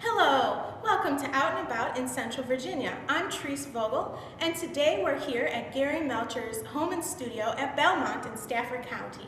Hello, welcome to Out and About in Central Virginia. I'm Therese Vogel, and today we're here at Gary Melcher's home and studio at Belmont in Stafford County.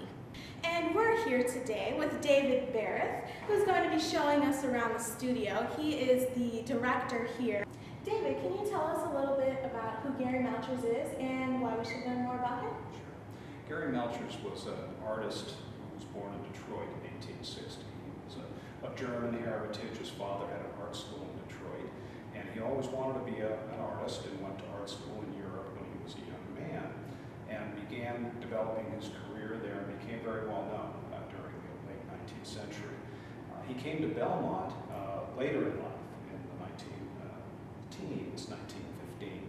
And we're here today with David Barrett, who's going to be showing us around the studio. He is the director here. David, can you tell us a little bit about who Gary Melcher's is and why we should learn more about him? Sure. Gary Melcher's was an artist who was born in Detroit in 1860. He was of German heritage. His father had an art school in Detroit, and he always wanted to be an artist and went to art school in Europe when he was a young man, and began developing his career there and became very well known during the late 19th century. He came to Belmont later in life, in the 1915,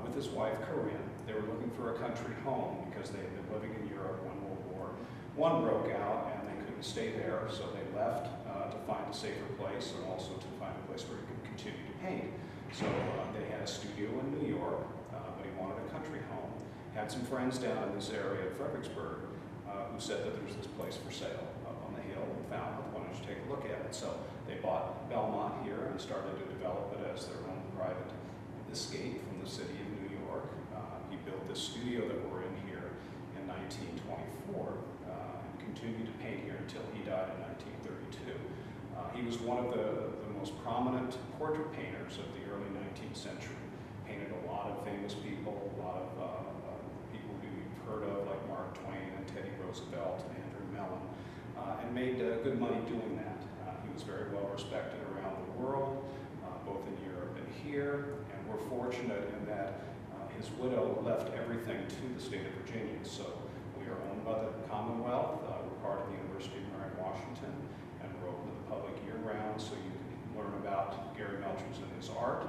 with his wife Corinne. They were looking for a country home because they had been living in Europe when World War I broke out and they couldn't stay there, so they left to find a safer place and also to find a place where he could continue to paint. So they had a studio in New York, but he wanted a country home. Had some friends down in this area of Fredericksburg who said that there was this place for sale up on the hill and found it. Why don't you take a look at it? So they bought Belmont here and started to develop it as their own private escape from the city of New York. He built this studio that we're in here in 1924 and continued to paint here until he died in 1932. He was one of the most prominent portrait painters of the early 19th century. Painted a lot of famous people, a lot of people who you've heard of, like Mark Twain and Teddy Roosevelt and Andrew Mellon, and made good money doing that. He was very well respected around the world, both in Europe and here, and we're fortunate in that his widow left everything to the state of Virginia, so we are owned by the Commonwealth. We're part of the University of Mary Washington, and we're open to the public year-round, so you can learn about Gary Melcher's and his art.